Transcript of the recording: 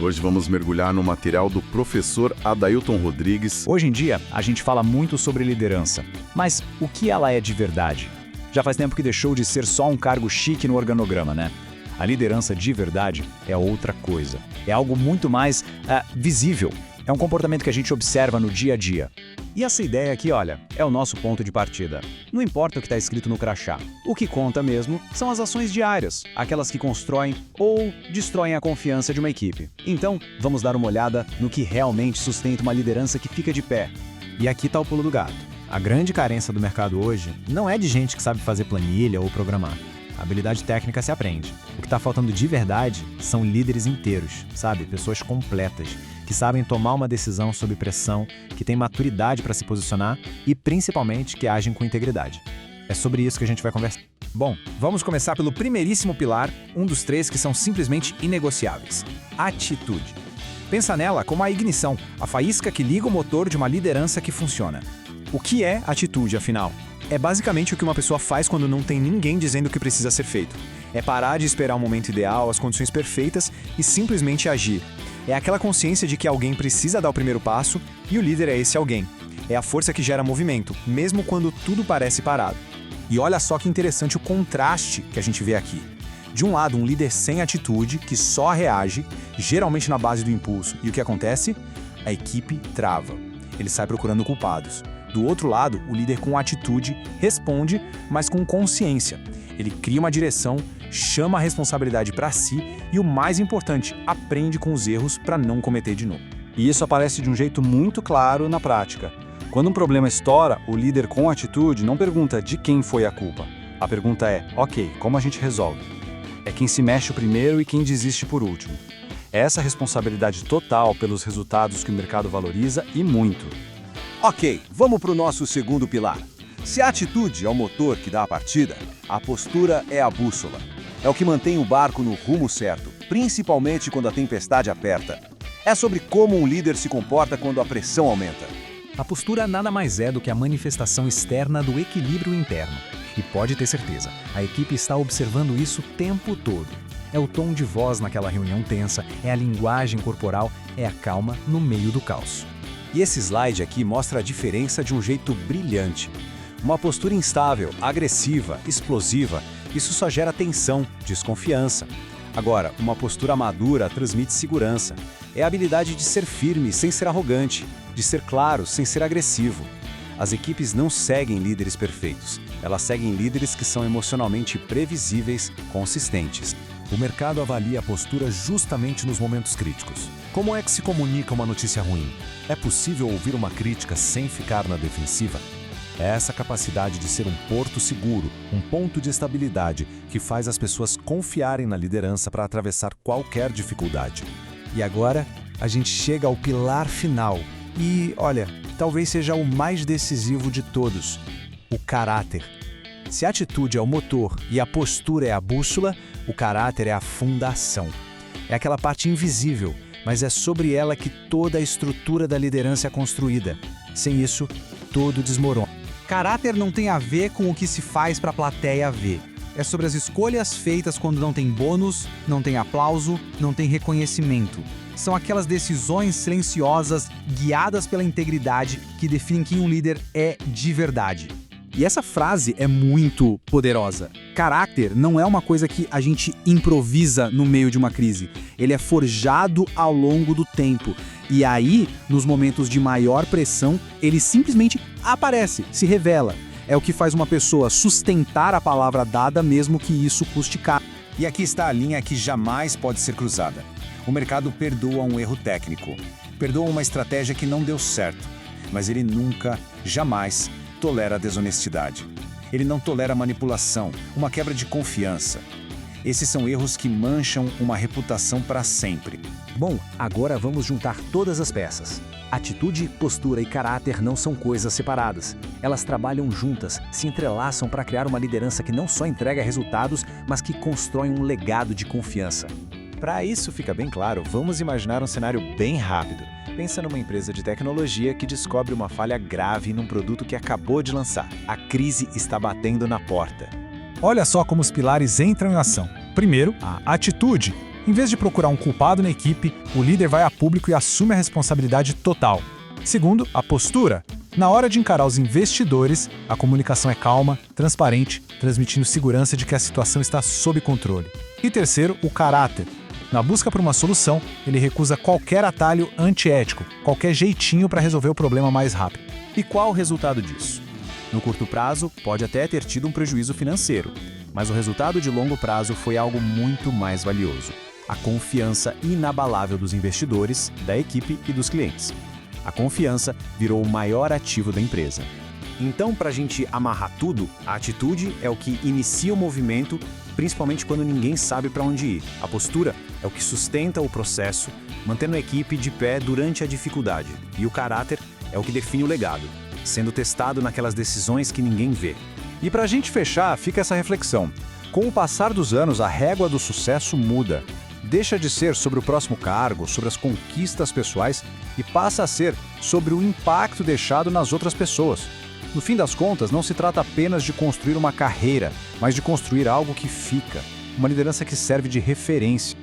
Hoje vamos mergulhar no material do professor Adailton Rodrigues. Hoje em dia, a gente fala muito sobre liderança, mas o que ela é de verdade? Já faz tempo que deixou de ser só um cargo chique no organograma, né? A liderança de verdade é outra coisa. É algo muito mais visível. É um comportamento que a gente observa no dia a dia. E essa ideia aqui, olha, é o nosso ponto de partida. Não importa o que está escrito no crachá. O que conta mesmo são as ações diárias, aquelas que constroem ou destroem a confiança de uma equipe. Então, vamos dar uma olhada no que realmente sustenta uma liderança que fica de pé. E aqui está o pulo do gato. A grande carência do mercado hoje não é de gente que sabe fazer planilha ou programar. A habilidade técnica se aprende. O que está faltando de verdade são líderes inteiros, sabe? Pessoas completas, que sabem tomar uma decisão sob pressão, que têm maturidade para se posicionar e, principalmente, que agem com integridade. É sobre isso que a gente vai conversar. Bom, vamos começar pelo primeiríssimo pilar, um dos três que são simplesmente inegociáveis: atitude. Pensa nela como a ignição, a faísca que liga o motor de uma liderança que funciona. O que é atitude, afinal? É basicamente o que uma pessoa faz quando não tem ninguém dizendo o que precisa ser feito. É parar de esperar o momento ideal, as condições perfeitas e simplesmente agir. É aquela consciência de que alguém precisa dar o primeiro passo e o líder é esse alguém. É a força que gera movimento, mesmo quando tudo parece parado. E olha só que interessante o contraste que a gente vê aqui. De um lado, um líder sem atitude, que só reage, geralmente na base do impulso. E o que acontece? A equipe trava. Ele sai procurando culpados. Do outro lado, o líder com atitude responde, mas com consciência. Ele cria uma direção, chama a responsabilidade para si e, o mais importante, aprende com os erros para não cometer de novo. E isso aparece de um jeito muito claro na prática. Quando um problema estoura, o líder com atitude não pergunta de quem foi a culpa. A pergunta é, ok, como a gente resolve? É quem se mexe primeiro e quem desiste por último. É essa responsabilidade total pelos resultados que o mercado valoriza e muito. Ok, vamos para o nosso segundo pilar. Se a atitude é o motor que dá a partida, a postura é a bússola. É o que mantém o barco no rumo certo, principalmente quando a tempestade aperta. É sobre como um líder se comporta quando a pressão aumenta. A postura nada mais é do que a manifestação externa do equilíbrio interno. E pode ter certeza, a equipe está observando isso o tempo todo. É o tom de voz naquela reunião tensa, é a linguagem corporal, é a calma no meio do caos. E esse slide aqui mostra a diferença de um jeito brilhante. Uma postura instável, agressiva, explosiva, isso só gera tensão, desconfiança. Agora, uma postura madura transmite segurança. É a habilidade de ser firme sem ser arrogante, de ser claro sem ser agressivo. As equipes não seguem líderes perfeitos, elas seguem líderes que são emocionalmente previsíveis, consistentes. O mercado avalia a postura justamente nos momentos críticos. Como é que se comunica uma notícia ruim? É possível ouvir uma crítica sem ficar na defensiva? É essa capacidade de ser um porto seguro, um ponto de estabilidade, que faz as pessoas confiarem na liderança para atravessar qualquer dificuldade. E agora, a gente chega ao pilar final. E, olha, talvez seja o mais decisivo de todos: o caráter. Se a atitude é o motor e a postura é a bússola, o caráter é a fundação. É aquela parte invisível, mas é sobre ela que toda a estrutura da liderança é construída. Sem isso, tudo desmorona. Caráter não tem a ver com o que se faz para a plateia ver. É sobre as escolhas feitas quando não tem bônus, não tem aplauso, não tem reconhecimento. São aquelas decisões silenciosas, guiadas pela integridade, que definem quem um líder é de verdade. E essa frase é muito poderosa. Caráter não é uma coisa que a gente improvisa no meio de uma crise. Ele é forjado ao longo do tempo. E aí, nos momentos de maior pressão, ele simplesmente aparece, se revela. É o que faz uma pessoa sustentar a palavra dada, mesmo que isso custe caro. E aqui está a linha que jamais pode ser cruzada. O mercado perdoa um erro técnico, perdoa uma estratégia que não deu certo, mas ele nunca, jamais tolera a desonestidade. Ele não tolera manipulação, uma quebra de confiança. Esses são erros que mancham uma reputação para sempre. Bom, agora vamos juntar todas as peças. Atitude, postura e caráter não são coisas separadas. Elas trabalham juntas, se entrelaçam para criar uma liderança que não só entrega resultados, mas que constrói um legado de confiança. Para isso fica bem claro, vamos imaginar um cenário bem rápido. Pensa numa empresa de tecnologia que descobre uma falha grave num produto que acabou de lançar. A crise está batendo na porta. Olha só como os pilares entram em ação. Primeiro, a atitude. Em vez de procurar um culpado na equipe, o líder vai a público e assume a responsabilidade total. Segundo, a postura. Na hora de encarar os investidores, a comunicação é calma, transparente, transmitindo segurança de que a situação está sob controle. E terceiro, o caráter. Na busca por uma solução, ele recusa qualquer atalho antiético, qualquer jeitinho para resolver o problema mais rápido. E qual o resultado disso? No curto prazo, pode até ter tido um prejuízo financeiro, mas o resultado de longo prazo foi algo muito mais valioso: a confiança inabalável dos investidores, da equipe e dos clientes. A confiança virou o maior ativo da empresa. Então, para a gente amarrar tudo, a atitude é o que inicia o movimento, principalmente quando ninguém sabe para onde ir. A postura é o que sustenta o processo, mantendo a equipe de pé durante a dificuldade. E o caráter é o que define o legado, sendo testado naquelas decisões que ninguém vê. E para a gente fechar, fica essa reflexão. Com o passar dos anos, a régua do sucesso muda. Deixa de ser sobre o próximo cargo, sobre as conquistas pessoais e passa a ser sobre o impacto deixado nas outras pessoas. No fim das contas, não se trata apenas de construir uma carreira, mas de construir algo que fica, uma liderança que serve de referência.